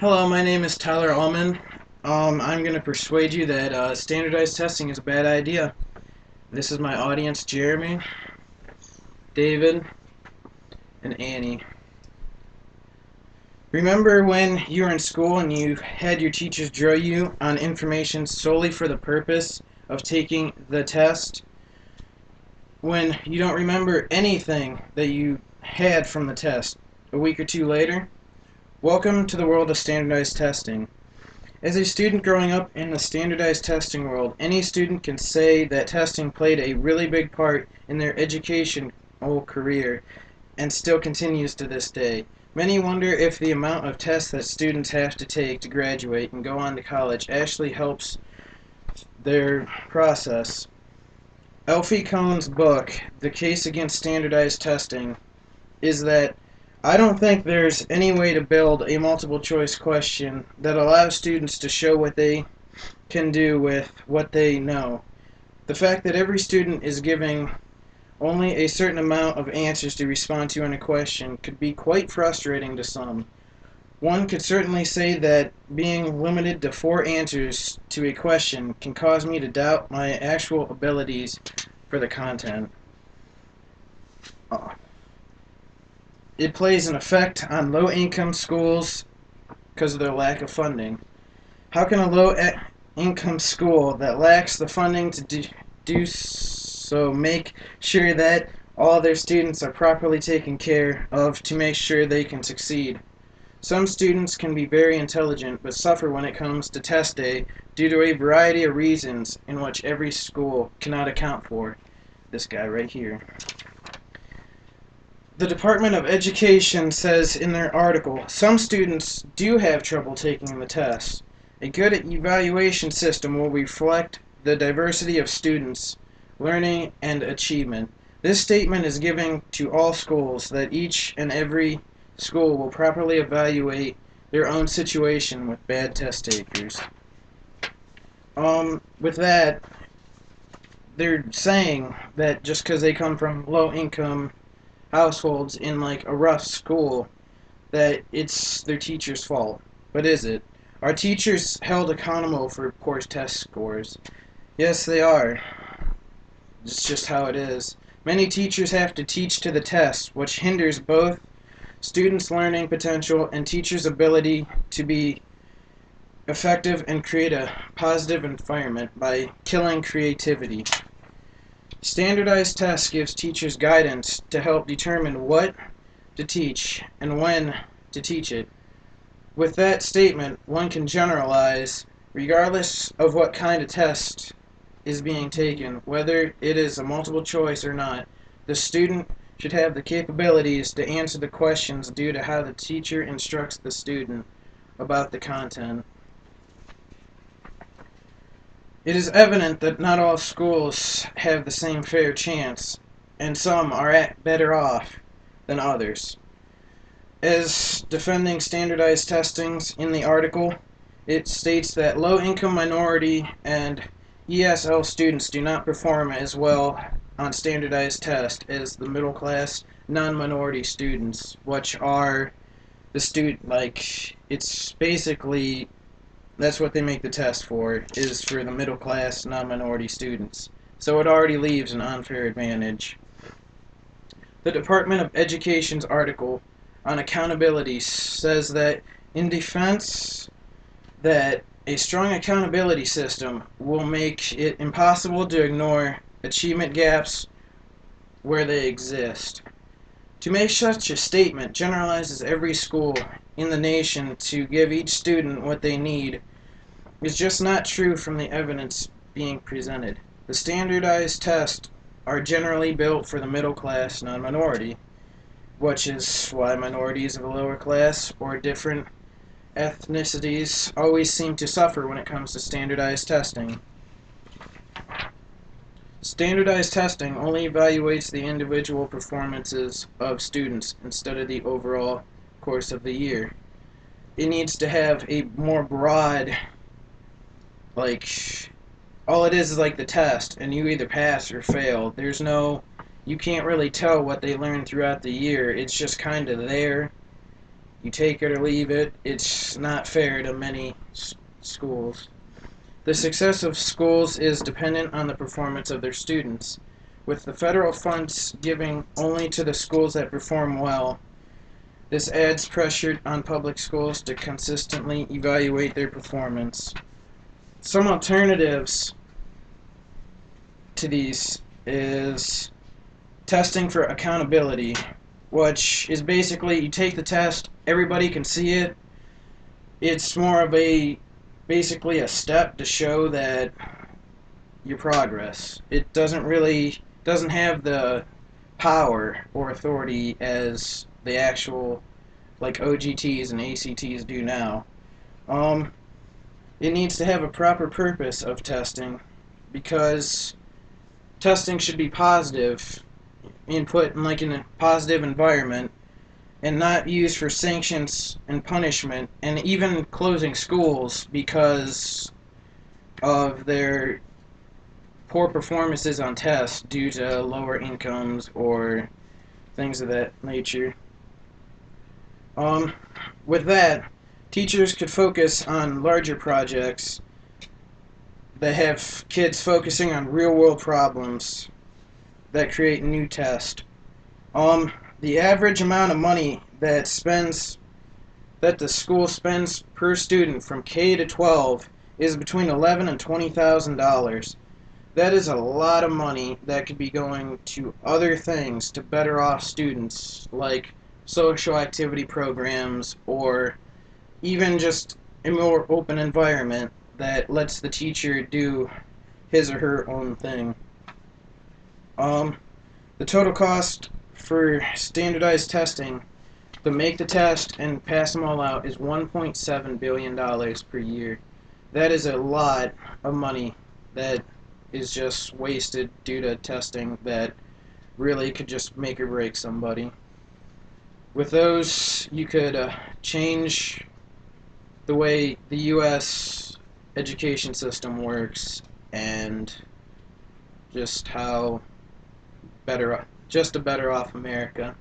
Hello, my name is Tyler Allmon. I'm going to persuade you that standardized testing is a bad idea. This is my audience, Jeremy, David, and Annie. Remember when you were in school and you had your teachers drill you on information solely for the purpose of taking the test? When you don't remember anything that you had from the test a week or two later? Welcome to the world of standardized testing. As a student growing up in the standardized testing world, any student can say that testing played a really big part in their educational career and still continues to this day. Many wonder if the amount of tests that students have to take to graduate and go on to college actually helps their process. Elfie Cohn's book, The Case Against Standardized Testing, is that I don't think there's any way to build a multiple choice question that allows students to show what they can do with what they know. The fact that every student is giving only a certain amount of answers to respond to in a question could be quite frustrating to some. One could certainly say that being limited to 4 answers to a question can cause me to doubt my actual abilities for the content. It plays an effect on low-income schools because of their lack of funding. How can a low-income school that lacks the funding to do so make sure that all their students are properly taken care of to make sure they can succeed? Some students can be very intelligent but suffer when it comes to test day due to a variety of reasons in which every school cannot account for. This guy right here. The Department of Education says in their article, some students do have trouble taking the test. A good evaluation system will reflect the diversity of students, learning, and achievement. This statement is giving to all schools that each and every school will properly evaluate their own situation with bad test takers. With that, they're saying that just because they come from low income households in like a rough school that it's their teacher's fault. But is it? Are teachers held accountable for poor test scores? Yes, they are. It's just how it is. Many teachers have to teach to the test, which hinders both students' learning potential and teachers' ability to be effective and create a positive environment by killing creativity. Standardized tests gives teachers guidance to help determine what to teach and when to teach it. With that statement, one can generalize, regardless of what kind of test is being taken, whether it is a multiple choice or not, the student should have the capabilities to answer the questions due to how the teacher instructs the student about the content. It is evident that not all schools have the same fair chance, and some are better off than others. As defending standardized testings in the article, it states that low-income minority and ESL students do not perform as well on standardized tests as the middle-class non-minority students, which are the it's basically that's what they make the test for, is for the middle class, non-minority students. So it already leaves an unfair advantage. The Department of Education's article on accountability says that in defense that a strong accountability system will make it impossible to ignore achievement gaps where they exist. To make such a statement generalizes every school in the nation to give each student what they need is just not true from the evidence being presented. The standardized tests are generally built for the middle class non-minority, which is why minorities of the lower class or different ethnicities always seem to suffer when it comes to standardized testing. Standardized testing only evaluates the individual performances of students instead of the overall course of the year. It needs to have a more broad, all it is like the test, and you either pass or fail. You can't really tell what they learn throughout the year. It's just kind of there. You take it or leave it. It's not fair to many schools. The success of schools is dependent on the performance of their students. With the federal funds giving only to the schools that perform well, this adds pressure on public schools to consistently evaluate their performance. Some alternatives to these is testing for accountability, which is basically you take the test, everybody can see it. It's more of basically a step to show that your progress. It doesn't have the power or authority as the actual like OGTs and ACTs do now. It needs to have a proper purpose of testing because testing should be positive, input in like in a positive environment, and not used for sanctions and punishment, and even closing schools because of their poor performances on tests due to lower incomes or things of that nature. With that, teachers could focus on larger projects that have kids focusing on real-world problems that create new tests. The average amount of money that the school spends per student from K to 12 is between $11,000 and $20,000. That is a lot of money that could be going to other things to better off students, like social activity programs, or even just a more open environment that lets the teacher do his or her own thing. The total cost for standardized testing to make the test and pass them all out is $1.7 billion per year. That is a lot of money that is just wasted due to testing that really could just make or break somebody. With those, you could change the way the U.S. education system works and just how just a better off America.